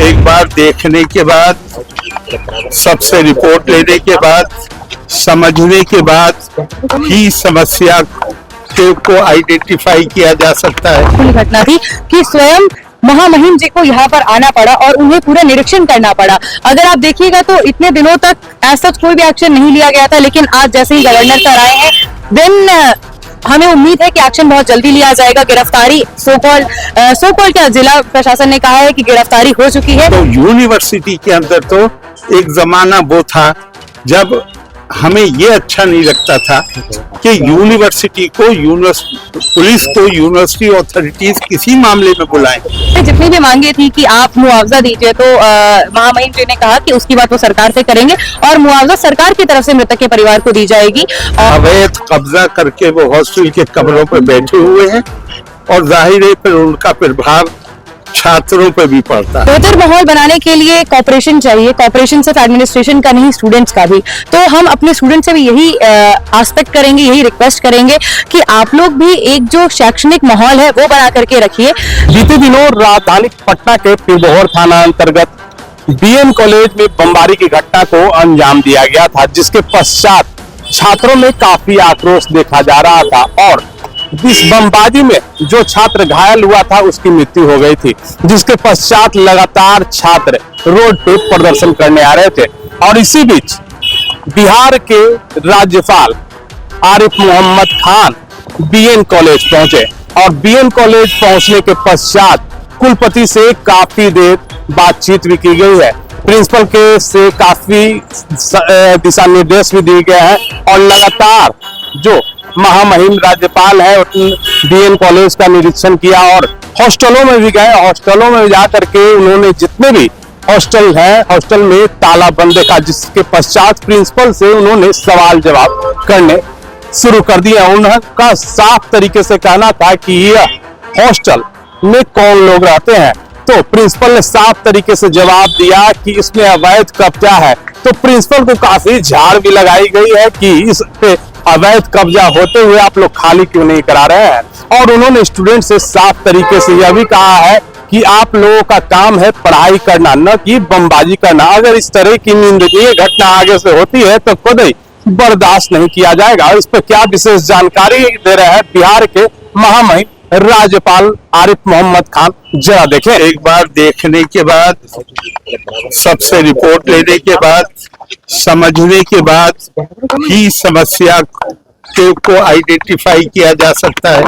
एक बार देखने के बाद, सबसे रिपोर्ट लेने के बाद, समझने के बाद ही समस्या को आइडेंटिफाई किया जा सकता है। घटना थी कि स्वयं महामहिम जी को यहाँ पर आना पड़ा और उन्हें पूरा निरीक्षण करना पड़ा। अगर आप देखिएगा तो इतने दिनों तक ऐसा कोई भी एक्शन नहीं लिया गया था, लेकिन आज जैसे ही गवर्नर सर आए हैं, देन हमें उम्मीद है कि एक्शन बहुत जल्दी लिया जाएगा। गिरफ्तारी सो कॉल क्या जिला प्रशासन ने कहा है कि गिरफ्तारी हो चुकी है। तो यूनिवर्सिटी के अंदर तो एक जमाना वो था जब हमें ये अच्छा नहीं लगता था कि यूनिवर्सिटी को पुलिस को यूनिवर्सिटी अथॉरिटीज किसी मामले में बुलाएं। जितनी भी मांगे थी कि आप मुआवजा दीजिए, तो महामहिम जी ने कहा कि उसकी बात वो सरकार से करेंगे और मुआवजा सरकार की तरफ से मृतक के परिवार को दी जाएगी। अवैध कब्जा करके वो हॉस्टल के कमरों पर बैठे हुए हैं और जाहिर है फिर उनका प्रभाव छात्रों पे भी पड़ता है। बेहतर माहौल बनाने के लिए कॉपरेशन चाहिए, कॉपरेशन सिर्फ एडमिनिस्ट्रेशन का नहीं, स्टूडेंट्स का भी। तो हम अपने स्टूडेंट से भी यही आस्पेक्ट करेंगे, यही रिक्वेस्ट करेंगे कि आप लोग भी एक जो शैक्षणिक माहौल है वो बना करके रखिए। बीते दिनों राजधानी पटना के पिरबोहर थाना अंतर्गत बीएन कॉलेज में बमबारी की घटना को अंजाम दिया गया था, जिसके पश्चात छात्रों में काफी आक्रोश देखा जा रहा था और इस बमबारी में जो छात्र घायल हुआ था उसकी मृत्यु हो गई थी, जिसके पश्चात लगातार छात्र रोड पे प्रदर्शन करने आ रहे थे। और इसी बीच बिहार के राज्यपाल आरिफ मोहम्मद खान बीएन कॉलेज पहुंचे और बीएन कॉलेज पहुंचने के पश्चात कुलपति से काफी देर बातचीत भी की गई है। प्रिंसिपल के से काफी दिशा निर्देश भी दिए गए हैं और लगातार जो महामहिम राज्यपाल है बीएन कॉलेज का निरीक्षण किया और हॉस्टलों में भी गए। हॉस्टलों में जाकर के उन्होंने जितने भी हॉस्टल है, हॉस्टल में ताला बंद देखा, जिसके पश्चात प्रिंसिपल से उन्होंने सवाल जवाब करने शुरू कर दिया। उनका साफ तरीके से कहना था कि यह हॉस्टल में कौन लोग रहते हैं, तो प्रिंसिपल ने साफ तरीके से जवाब दिया कि इसमें अवैध कब्जा है। तो प्रिंसिपल को काफी झाड़ भी लगाई गई है कि इस पे अवैध कब्जा होते हुए आप लोग खाली क्यों नहीं करा रहे हैं। और उन्होंने स्टूडेंट से साफ तरीके से यह भी कहा है कि आप लोगों का काम है पढ़ाई करना, न कि बमबाजी करना। अगर इस तरह की निंदनीय घटना आगे से होती है तो कभी बर्दाश्त नहीं किया जाएगा। इस पर क्या विशेष जानकारी दे रहे हैं बिहार के महामहिम राज्यपाल आरिफ मोहम्मद खान, जरा देखें। एक बार देखने के बाद, सबसे रिपोर्ट लेने के बाद, समझने के बाद ही समस्या को आइडेंटिफाई किया जा सकता है।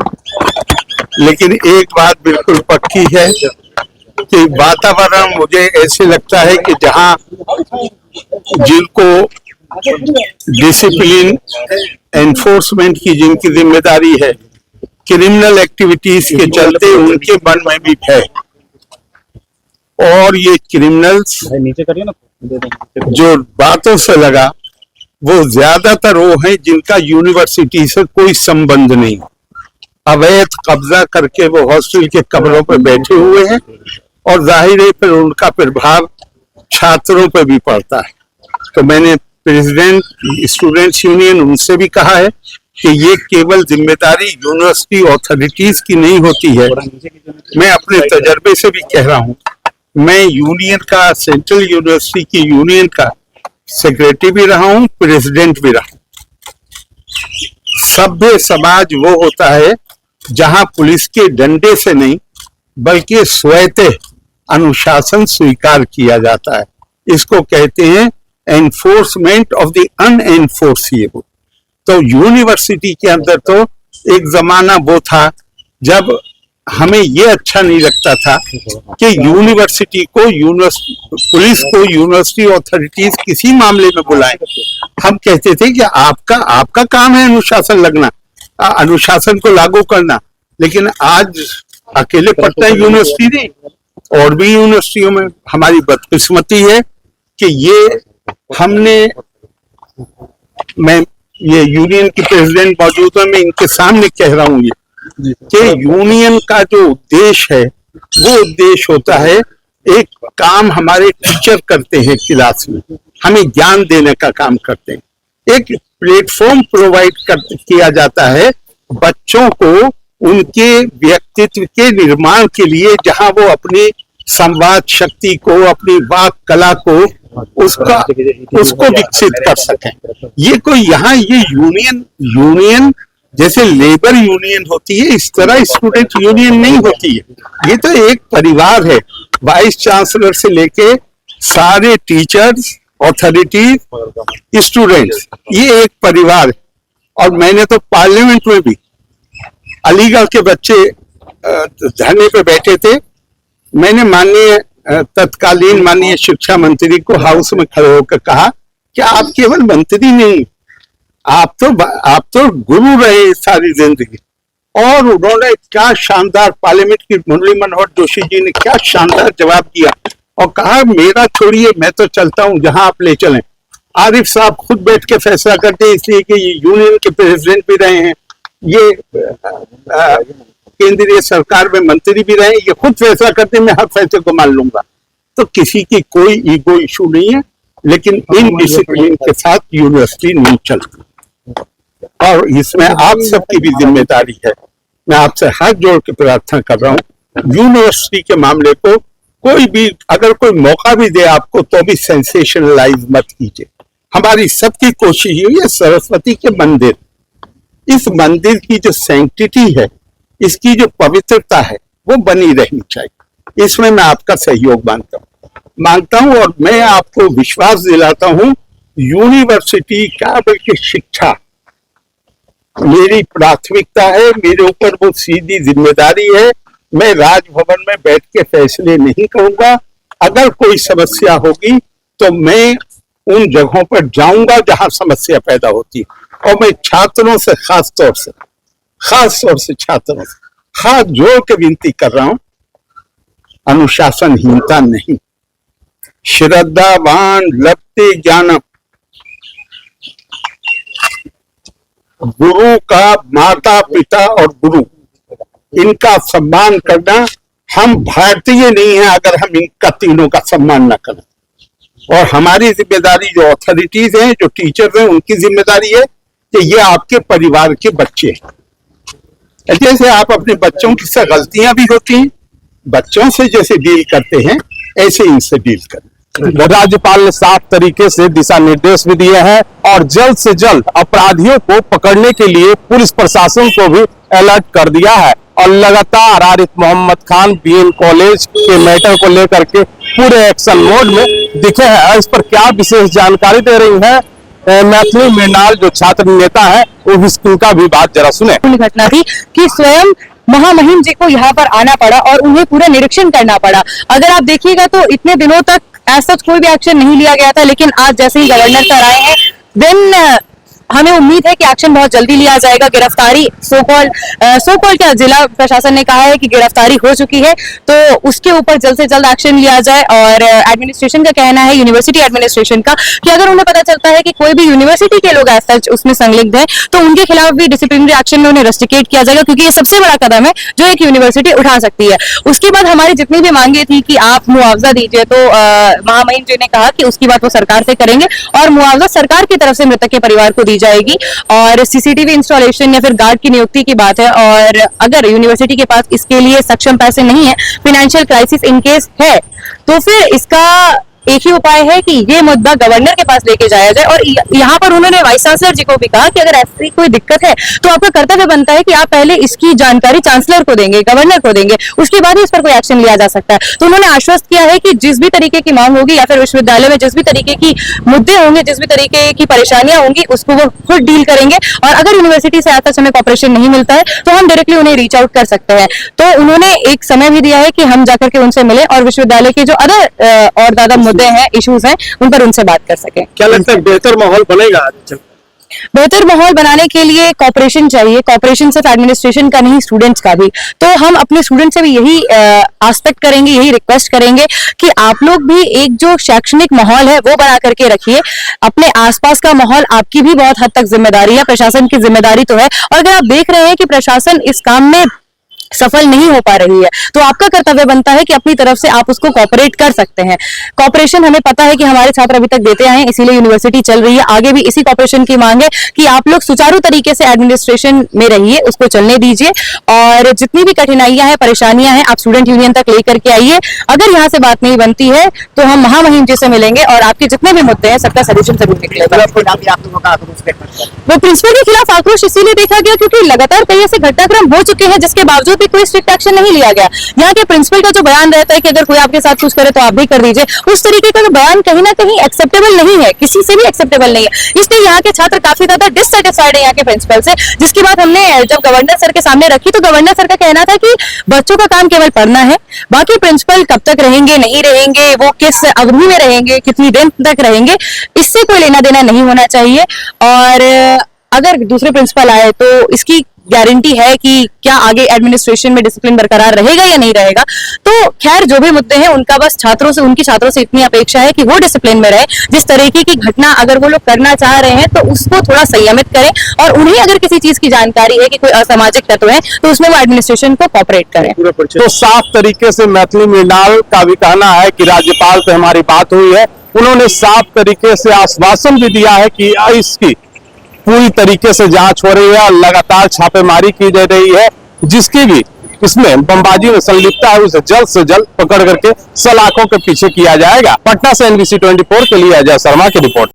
लेकिन एक बात बिल्कुल पक्की है कि वातावरण मुझे ऐसे लगता है कि जहां जिनको डिसिप्लिन एनफोर्समेंट की जिनकी जिम्मेदारी है, क्रिमिनल एक्टिविटीज के चलते उनके मन में भी है। और ये क्रिमिनल्स जो बातों से लगा वो ज्यादातर वो हैं जिनका यूनिवर्सिटी से कोई संबंध नहीं, अवैध कब्जा करके वो हॉस्टल के कमरों पर बैठे हुए हैं और जाहिर है फिर उनका प्रभाव छात्रों पर भी पड़ता है। तो मैंने प्रेसिडेंट स्टूडेंट्स यूनियन उनसे भी कहा है कि ये केवल जिम्मेदारी यूनिवर्सिटी अथॉरिटीज की नहीं होती है। मैं अपने तजर्बे से भी कह रहा हूँ, मैं यूनियन का, सेंट्रल यूनिवर्सिटी की यूनियन का सेक्रेटरी भी रहा हूँ, प्रेसिडेंट भी रहा हूँ। सभ्य समाज वो होता है जहां पुलिस के डंडे से नहीं बल्कि स्वतः अनुशासन स्वीकार किया जाता है। इसको कहते हैं एनफोर्समेंट ऑफ द अनएनफोर्सिएबल। तो यूनिवर्सिटी के अंदर तो एक जमाना वो था जब हमें ये अच्छा नहीं लगता था कि यूनिवर्सिटी को पुलिस को यूनिवर्सिटी अथॉरिटीज किसी मामले में बुलाएं। हम कहते थे कि आपका काम है अनुशासन लगना, अनुशासन को लागू करना। लेकिन आज अकेले पटना यूनिवर्सिटी नहीं, और भी यूनिवर्सिटियों में हमारी बदकिस्मती है कि मैं ये यूनियन की प्रेसिडेंट मौजूद है, मैं इनके सामने कह रहा हूँ ये कि यूनियन का जो उद्देश्य है वो उद्देश्य होता है, एक काम हमारे टीचर करते हैं क्लास में, हमें ज्ञान देने का काम करते हैं। एक प्लेटफॉर्म प्रोवाइड किया जाता है बच्चों को उनके व्यक्तित्व के निर्माण के लिए, जहां वो अपनी संवाद शक्ति को, अपनी वाक कला को उसको विकसित कर सकें। ये कोई यहाँ ये यूनियन जैसे लेबर यूनियन होती है, इस तरह स्टूडेंट यूनियन नहीं होती है। ये तो एक परिवार है, वाइस चांसलर से लेके सारे टीचर्स, अथॉरिटीज, स्टूडेंट्स, ये एक परिवार है। और मैंने तो पार्लियामेंट में भी अलीगढ़ के बच्चे धरने पे बैठे थे, मैंने तत्कालीन माननीय शिक्षा मंत्री को हाउस में खड़े होकर कहा कि आप केवल मंत्री नहीं, आप तो गुरु रहे सारी जिंदगी। और उन्होंने क्या शानदार, पार्लियामेंट की मुरली मनोहर जोशी जी ने क्या शानदार जवाब दिया और कहा मेरा छोड़िए, मैं तो चलता हूं जहां आप ले चलें। आरिफ साहब खुद बैठ के फैसला करते, इसलिए कि ये यूनियन के प्रेसिडेंट भी रहे हैं, ये केंद्रीय सरकार में मंत्री भी रहे, ये खुद फैसला करते, मैं हर फैसले को मान लूंगा। तो किसी की कोई ईगो इशू नहीं है, लेकिन इन डिसिप्लिन के साथ यूनिवर्सिटी नहीं चलती और इसमें आप सबकी भी जिम्मेदारी है। मैं आपसे हाथ जोड़ के प्रार्थना कर रहा हूँ, यूनिवर्सिटी के मामले को कोई भी अगर कोई मौका भी दे आपको, तो भी सेंसेशनलाइज मत कीजिए। हमारी सबकी कोशिश हुई है सरस्वती के मंदिर, इस मंदिर की जो सैंक्टिटी है, इसकी जो पवित्रता है, वो बनी रहनी चाहिए। इसमें मैं आपका सहयोग मांगता हूं और मैं आपको विश्वास दिलाता हूं, यूनिवर्सिटी क्या बल्कि शिक्षा मेरी प्राथमिकता है, मेरे ऊपर वो सीधी जिम्मेदारी है। मैं राजभवन में बैठ के फैसले नहीं करूंगा, अगर कोई समस्या होगी तो मैं उन जगहों पर जाऊंगा जहां समस्या पैदा होती है। और मैं छात्रों से खास तौर से छात्रों से हाथ जोड़ के विनती कर रहा हूं, अनुशासनहीनता नहीं, श्रद्धावान लभते ज्ञानम, गुरु का, माता पिता और गुरु, इनका सम्मान करना। हम भारतीय नहीं है अगर हम इनका तीनों का सम्मान न करें। और हमारी जिम्मेदारी, जो अथॉरिटीज हैं, जो टीचर्स हैं, उनकी जिम्मेदारी है कि ये आपके परिवार के बच्चे हैं। जैसे आप अपने बच्चों की से गलतियां भी होती हैं, बच्चों से जैसे डील करते हैं ऐसे इनसे डील करें। राज्यपाल ने साफ तरीके से दिशा निर्देश भी दिए हैं और जल्द से जल्द अपराधियों को पकड़ने के लिए पुलिस प्रशासन को भी अलर्ट कर दिया है। और लगातार आरिफ मोहम्मद खान बीएन कॉलेज के मैटर को लेकर के पूरे एक्शन मोड में दिखे हैं। इस पर क्या विशेष जानकारी दे रही है मैथिली मृणाल, जो छात्र नेता है, वो उनका भी बात जरा सुने। घटना थी कि स्वयं महामहिम जी को यहाँ पर आना पड़ा और उन्हें पूरा निरीक्षण करना पड़ा। अगर आप देखिएगा तो इतने दिनों तक ऐसा कोई भी एक्शन नहीं लिया गया था, लेकिन आज जैसे ही गवर्नर सर आए हैं, देन हमें उम्मीद है कि एक्शन बहुत जल्दी लिया जाएगा। गिरफ्तारी सो कॉल्ड क्या जिला प्रशासन ने कहा है कि गिरफ्तारी हो चुकी है, तो उसके ऊपर जल्द से जल्द एक्शन लिया जाए। और एडमिनिस्ट्रेशन का कहना है, यूनिवर्सिटी एडमिनिस्ट्रेशन का, कि अगर उन्हें पता चलता है कि कोई भी यूनिवर्सिटी के लोग ऐसा उसमें संलिग्ध है, तो उनके खिलाफ भी डिसिप्लिनरी एक्शन में उन्हें रस्टिकेट किया जाएगा, क्योंकि ये सबसे बड़ा कदम है जो एक यूनिवर्सिटी उठा सकती है। उसके बाद हमारी जितनी भी मांगे थी कि आप मुआवजा दीजिए, तो महामहिम जी ने कहा कि उसकी बात वो सरकार से करेंगे और मुआवजा सरकार की तरफ से मृतक के परिवार को दी जाएगी। और सीसीटीवी इंस्टॉलेशन या फिर गार्ड की नियुक्ति की बात है, और अगर यूनिवर्सिटी के पास इसके लिए सक्षम पैसे नहीं है, फाइनेंशियल क्राइसिस इन केस है, तो फिर इसका एक ही उपाय है कि ये मुद्दा गवर्नर के पास लेके जाया जाए। और यहाँ पर उन्होंने वाइस चांसलर जी को भी कहा कि अगर ऐसी कोई दिक्कत है तो आपका कर्तव्य बनता है कि आप पहले इसकी जानकारी चांसलर को देंगे, गवर्नर को देंगे, उसके बाद ही इस पर कोई एक्शन लिया जा सकता है। तो उन्होंने आश्वस्त किया है कि जिस भी तरीके की मांग होगी या फिर विश्वविद्यालय में जिस भी तरीके की मुद्दे होंगे, जिस भी तरीके की परेशानियां होंगी, उसको वो खुद डील करेंगे। और अगर यूनिवर्सिटी से आता समय कॉपरेशन नहीं मिलता है तो हम डायरेक्टली उन्हें रीच आउट कर सकते हैं। तो उन्होंने एक समय भी दिया है कि हम जाकर के उनसे मिले और विश्वविद्यालय के जो अदर और ज्यादा मुद्दे हैं, इश्यूज हैं, उन पर उनसे बात कर सकें। क्या लगता है बेहतर माहौल बनेगा? बेहतर माहौल बनाने के लिए कॉपरेशन चाहिए, कॉपरेशन सिर्फ एडमिनिस्ट्रेशन का नहीं, स्टूडेंट्स का भी। तो हम अपने स्टूडेंट से भी यही आस्पेक्ट करेंगे, यही रिक्वेस्ट करेंगे कि आप लोग भी एक जो शैक्षणिक माहौल है वो बना करके रखिए। अपने आसपास का माहौल आपकी भी बहुत हद तक जिम्मेदारी है, प्रशासन की जिम्मेदारी तो है। और अगर आप देख रहे हैं कि प्रशासन इस काम में सफल नहीं हो पा रही है, तो आपका कर्तव्य बनता है कि अपनी तरफ से आप उसको कॉपरेट कर सकते हैं। कॉपरेशन हमें पता है कि हमारे छात्र अभी तक देते आए हैं, इसीलिए यूनिवर्सिटी चल रही है। आगे भी इसी कॉपरेशन की मांग है कि आप लोग सुचारू तरीके से एडमिनिस्ट्रेशन में रहिए, उसको चलने दीजिए, और जितनी भी कठिनाइयां हैं, परेशानियां हैं, आप स्टूडेंट यूनियन तक लेकर के आइए। अगर यहाँ से बात नहीं बनती है तो हम महामहिम जी से मिलेंगे और आपके जितने भी मुद्दे हैं सबका सलूशन जरूर निकलेगा। वो प्रिंसिपल के खिलाफ आक्रोश इसीलिए देखा गया क्योंकि लगातार कई ऐसे घटनाक्रम हो चुके हैं जिसके बावजूद भी कोई स्ट्रिक्ट एक्शन नहीं लिया गया। यहाँ के प्रिंसिपल का जो बयान रहता है कि अगर कोई आपके साथ कुछ करे तो आप भी कर दीजिए, उस तरीके का बयान कहीं ना कहीं एक्सेप्टेबल नहीं है, किसी से भी एक्सेप्टेबल नहीं है। इसलिए यहाँ के छात्र काफी ज्यादा डिससेटिस्फाइड है यहाँ के प्रिंसिपल से, जिसकी बात हमने जब गवर्नर सर के सामने रखी तो गवर्नर सर का कहना था कि बच्चों का काम केवल पढ़ना है, बाकी प्रिंसिपल कब तक रहेंगे, नहीं रहेंगे, वो किस अवधि में रहेंगे, कितनी दिन तक रहेंगे, इससे कोई लेना देना नहीं होना चाहिए। और अगर दूसरे प्रिंसिपल आए तो इसकी गारंटी है कि क्या आगे एडमिनिस्ट्रेशन में डिसिप्लिन बरकरार रहेगा या नहीं रहेगा। तो खैर जो भी मुद्दे हैं उनका बस उनकी छात्रों से इतनी अपेक्षा है कि वो डिसिप्लिन में रहे। जिस तरीके की घटना अगर वो लोग करना चाह रहे हैं तो उसको थोड़ा संयमित करें, और उन्हें अगर किसी चीज की जानकारी है कि कोई असामाजिक तत्व है तो उसमें वो एडमिनिस्ट्रेशन को कॉपरेट करें। तो साफ तरीके से मैथिली मृणाल का भी कहना है कि राज्यपाल से हमारी बात हुई है, उन्होंने साफ तरीके से आश्वासन भी दिया है कि इसकी पूरी तरीके से जांच हो रही है और लगातार छापेमारी की जा रही है, जिसकी भी इसमें बमबाजी में संलिप्तता है उसे जल्द से जल्द पकड़ करके सलाखों के पीछे किया जाएगा। पटना से NBC 24 के लिए अजय शर्मा की रिपोर्ट।